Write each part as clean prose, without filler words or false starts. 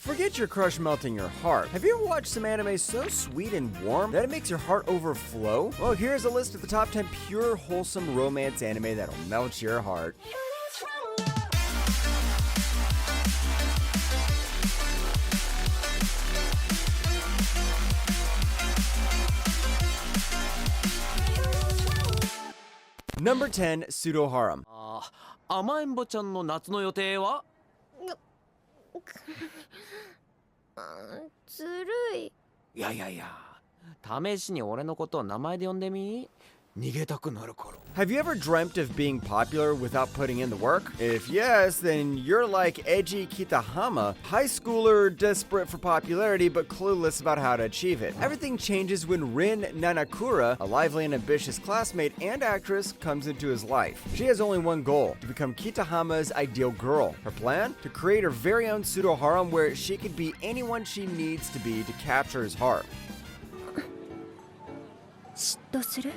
Forget your crush melting your heart. Have you ever watched some anime so sweet and warm that it makes your heart overflow? Well, here's a list of the top 10 pure, wholesome romance anime that'll melt your heart. Number 10, Pseudo Harem. 甘えんぼちゃんの夏の予定は？ずるい。いや試しに俺のことを名前で呼んでみ。逃げたくなるから。 Have you ever dreamt of being popular without putting in the work? If yes, then you're like edgy Kitahama, high schooler desperate for popularity but clueless about how to achieve it. Everything changes when Rin Nanakura, a lively and ambitious classmate and actress, comes into his life. She has only one goal, to become Kitahama's ideal girl. Her plan? To create her very own pseudo harem where she could be anyone she needs to be to capture his heart. 嫉妬する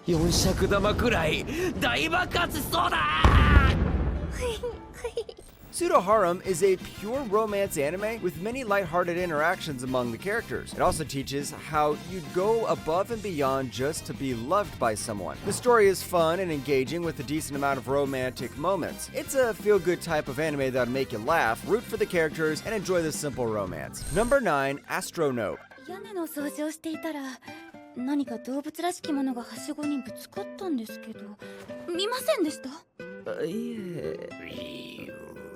4尺玉くらい大爆発しそうだ。Pseudo Harem is a pure romance anime with many lighthearted interactions among the characters. It also teaches how you'd go above and beyond just to be loved by someone. The story is fun and engaging with a decent amount of romantic moments. It's a feel-good type of anime that'll make you laugh, root for the characters, and enjoy the simple romance. Number 9, Astronaut. 屋根の掃除をしていたら何か動物らしきものがはしごにぶつかったんですけど見ませんでした？いえ、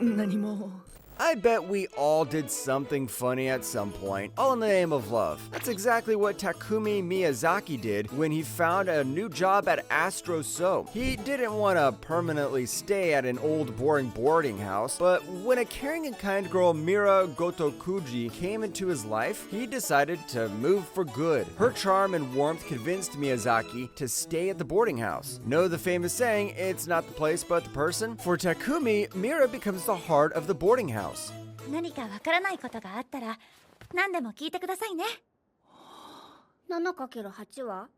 何も。 I bet we all did something funny at some point, all in the name of love. That's exactly what Takumi Miyazaki did when he found a new job at Astro So. He didn't want to permanently stay at an old boring boarding house, but when a caring and kind girl Mira Gotokuji came into his life, he decided to move for good. Her charm and warmth convinced Miyazaki to stay at the boarding house. Know the famous saying, it's not the place but the person? For Takumi, Mira becomes the heart of the boarding house. 何かわからないことがあったら何でも聞いてくださいね。7×8 は？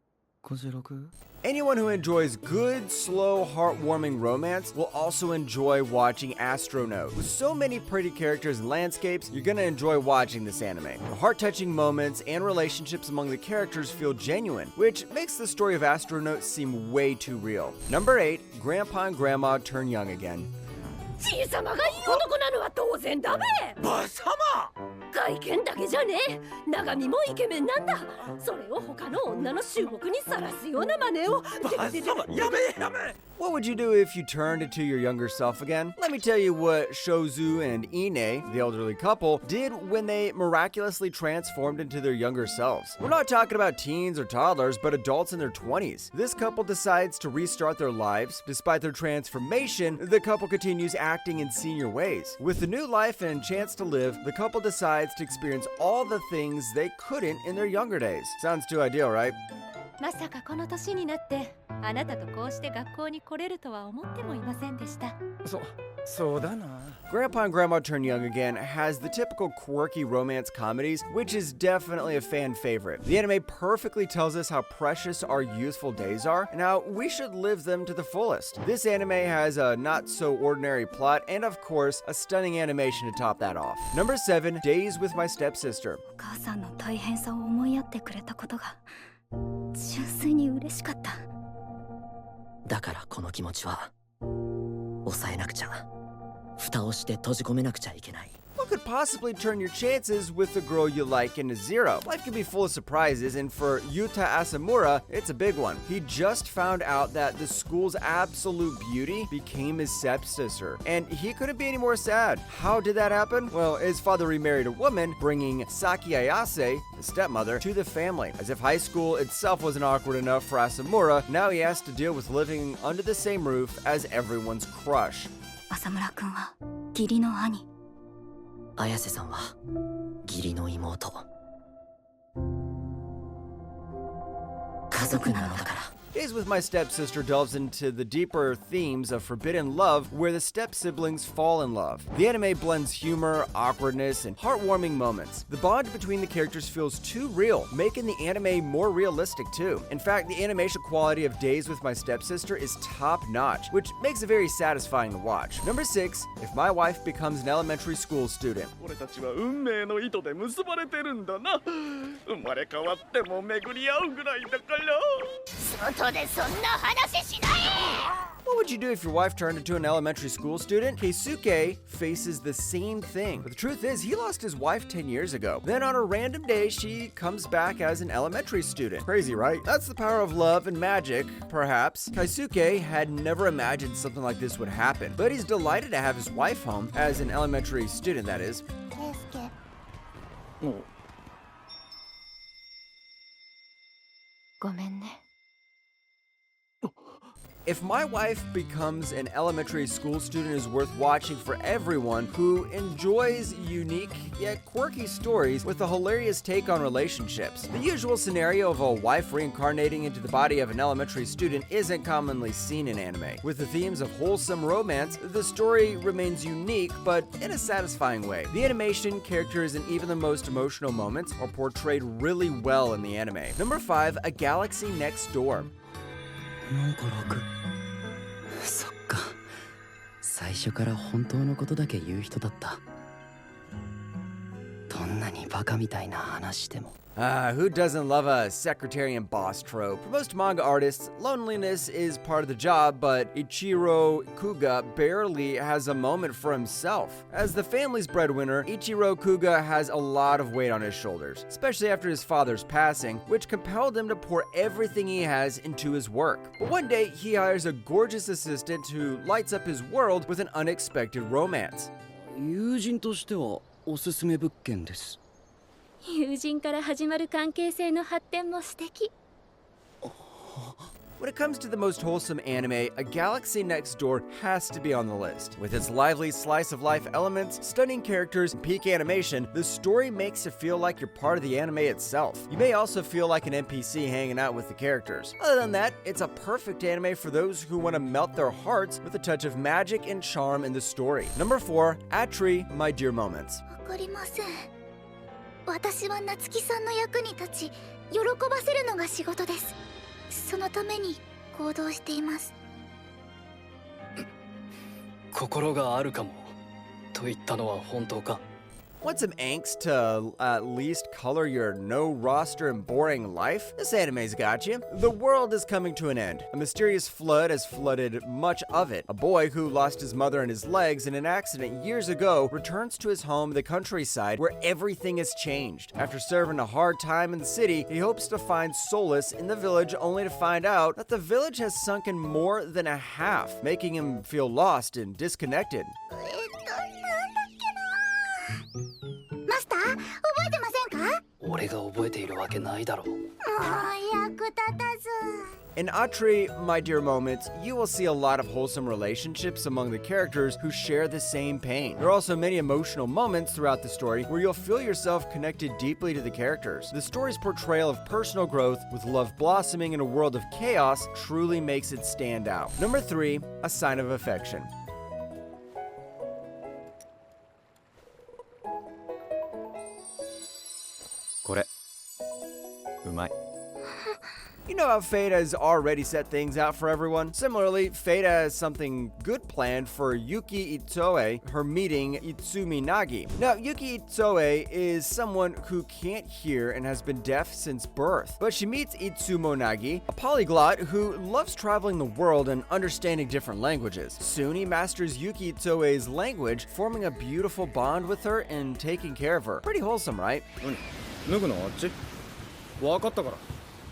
56? Anyone who enjoys good, slow, heartwarming romance will also enjoy watching Astronaut. With so many pretty characters and landscapes, you're gonna enjoy watching this anime. The heart-touching moments and relationships among the characters feel genuine, which makes the story of Astronaut seem way too real. Number 8, Grandpa and Grandma turn young again. じいさまがいい男なのは当然だべ。ばさま。外見だけじゃねえ、中身もイケメンなんだ。それを他の女の注目にさらすような真似を。ばさま、やめ。 What would you do if you turned into your younger self again? Let me tell you what Shozu and Ine, the elderly couple, did when they miraculously transformed into their younger selves. We're not talking about teens or toddlers, but adults in their 20s. This couple decides to restart their lives. Despite their transformation, the couple continues acting in senior ways. With the new life and chance to live, the couple decides to experience all the things they couldn't in their younger days. Sounds too ideal, right? まさかこの年になってあなたとこうして学校に来れるとは思ってもいませんでした。そうだな。 Grandpa and Grandma Turn Young Again has the typical quirky romance comedies, which is definitely a fan favorite. The anime perfectly tells us how precious our youthful days are and how we should live them to the fullest. This anime has a not-so-ordinary plot and, of course, a stunning animation to top that off. Number 7, Days with My Stepsister. お母さんの大変さを思いやってくれたことが純粋に嬉しかった。だからこの気持ちは抑えなくちゃ、蓋をして閉じ込めなくちゃいけない。 What could possibly turn your chances with the girl you like into zero? Life can be full of surprises, and for Yuta Asamura, it's a big one. He just found out that the school's absolute beauty became his stepsister, and he couldn't be any more sad. How did that happen? Well, his father remarried a woman, bringing Saki Ayase, the stepmother, to the family. As if high school itself wasn't awkward enough for Asamura, now he has to deal with living under the same roof as everyone's crush. 浅村くんは義理の兄。綾瀬さんは義理の妹。家族なのだから。Days with My Stepsister delves into the deeper themes of forbidden love where the step-siblings fall in love. The anime blends humor, awkwardness, and heartwarming moments. The bond between the characters feels too real, making the anime more realistic too. In fact, the animation quality of Days with My Stepsister is top-notch, which makes it very satisfying to watch. Number 6, If My Wife Becomes an Elementary School Student. 俺たちは運命の糸で結ばれてるんだな。生まれ変わっても巡り合うぐらいだから。外でそんな話しない。 What would you do if your wife turned into an elementary school student? Keisuke faces the same thing. But the truth is, he lost his wife 10 years ago. Then on a random day, she comes back as an elementary student. Crazy, right? That's the power of love and magic, perhaps. Keisuke had never imagined something like this would happen, but he's delighted to have his wife home, as an elementary student, that is. ごめんね。 If My Wife Becomes an Elementary School Student is worth watching for everyone who enjoys unique yet quirky stories with a hilarious take on relationships. The usual scenario of a wife reincarnating into the body of an elementary student isn't commonly seen in anime. With the themes of wholesome romance, the story remains unique but in a satisfying way. The animation, characters, and even the most emotional moments are portrayed really well in the anime. Number 5, A Galaxy Next Door. なんか楽。そっか。最初から本当のことだけ言う人だった。どんなにバカみたいな話でも。 Who doesn't love a secretary and boss trope? For most manga artists, loneliness is part of the job, but Ichiro Kuga barely has a moment for himself. As the family's breadwinner, Ichiro Kuga has a lot of weight on his shoulders, especially after his father's passing, which compelled him to pour everything he has into his work. But one day, he hires a gorgeous assistant who lights up his world with an unexpected romance. 友人としてはおすすめ物件です。 友人から始まる関係性の発展も素敵。 When it comes to the most wholesome anime, A Galaxy Next Door has to be on the list. With its lively slice-of-life elements, stunning characters, and peak animation, the story makes it feel like you're part of the anime itself. You may also feel like an NPC hanging out with the characters. Other than that, it's a perfect anime for those who want to melt their hearts with a touch of magic and charm in the story. Number 4, Atri, My Dear Moments. わかりません。私は夏希さんの役に立ち、喜ばせるのが仕事です。そのために行動しています。心があるかもと言ったのは本当か。 Want some angst to at least color your no-roster and boring life? This anime's got you. The world is coming to an end. A mysterious flood has flooded much of it. A boy who lost his mother and his legs in an accident years ago returns to his home in the countryside where everything has changed. After serving a hard time in the city, he hopes to find solace in the village only to find out that the village has sunken more than a half, making him feel lost and disconnected. マスター、覚えてませんか？俺が覚えているわけないだろう。もう役立たず。 In Atri, My Dear Moments, you will see a lot of wholesome relationships among the characters who share the same pain. There are also many emotional moments throughout the story where you'll feel yourself connected deeply to the characters. The story's portrayal of personal growth with love blossoming in a world of chaos truly makes it stand out. Number 3, A Sign of Affection. これうまい。 You know how Fate has already set things out for everyone? Similarly, Fate has something good planned for Yuki Itsoe, her meeting Itsumi Nagi. Now, Yuki Itsoe is someone who can't hear and has been deaf since birth. But she meets Itsumo Nagi, a polyglot who loves traveling the world and understanding different languages. Soon he masters Yuki Itsoe's language, forming a beautiful bond with her and taking care of her. Pretty wholesome, right? 脱ぐのあっち分かったから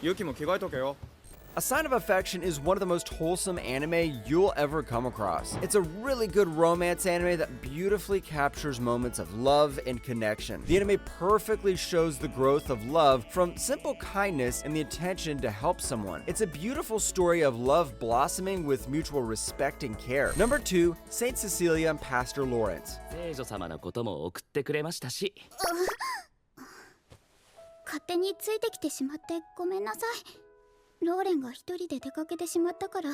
ユキも着替えとけよ A Sign of Affection is one of the most wholesome anime you'll ever come across. It's a really good romance anime that beautifully captures moments of love and connection. The anime perfectly shows the growth of love from simple kindness and the intention to help someone. It's a beautiful story of love blossoming with mutual respect and care. Number 2, Saint Cecilia and Pastor Lawrence. 聖女様のことも送ってくれましたし。勝手についてきてしまってごめんなさい。ローレンが一人で出かけてしまったから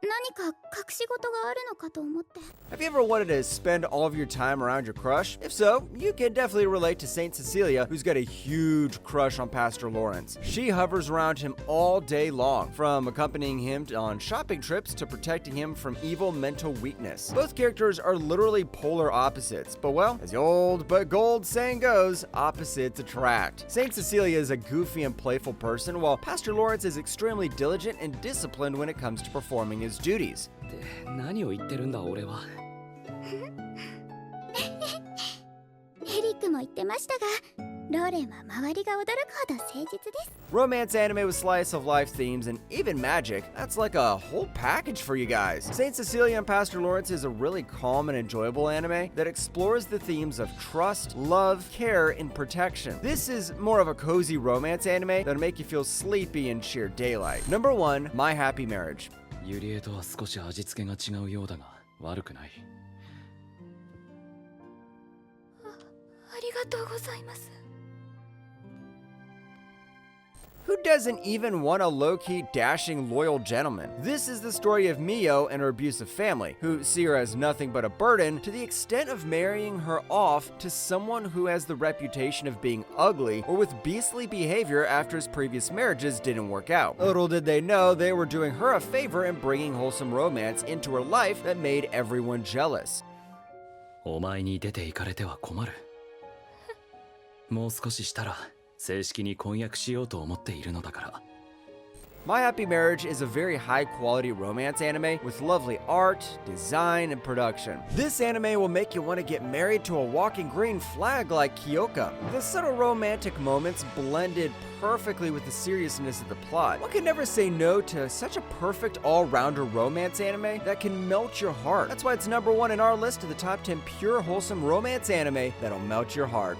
何か隠し事があるのかと思って。 Have you ever wanted to spend all of your time around your crush? If so, you can definitely relate to Saint Cecilia, who's got a huge crush on Pastor Lawrence. She hovers around him all day long, from accompanying him on shopping trips to protecting him from evil mental weakness. Both characters are literally polar opposites, but well, as the old but gold saying goes, opposites attract. Saint Cecilia is a goofy and playful person, while Pastor Lawrence is extremely diligent and disciplined when it comes to performing his duties. 何を言ってるんだ俺は。エリックも言ってましたが、ローレンは周りが驚くほど誠実です。 Romance anime with slice of life themes and even magic, that's like a whole package for you guys. Saint Cecilia and Pastor Lawrence is a really calm and enjoyable anime that explores the themes of trust, love, care, and protection. This is more of a cozy romance anime that'll make you feel sleepy in sheer daylight. Number 1, My Happy Marriage. ユリエとは少し味付けが違うようだが悪くない。ありがとうございます。 Who doesn't even want a low-key, dashing, loyal gentleman? This is the story of Mio and her abusive family, who see her as nothing but a burden to the extent of marrying her off to someone who has the reputation of being ugly or with beastly behavior after his previous marriages didn't work out. Little did they know they were doing her a favor and bringing wholesome romance into her life that made everyone jealous. お前に出て行かれては困る。もう少ししたら正式に婚約しようと思っているのだから。 My Happy Marriage is a very high-quality romance anime with lovely art, design, and production. This anime will make you want to get married to a walking green flag like Kyoka. The subtle romantic moments blended perfectly with the seriousness of the plot. One can never say no to such a perfect all-rounder romance anime that can melt your heart. That's why it's number 1 in our list of the top 10 pure wholesome romance anime that'll melt your heart.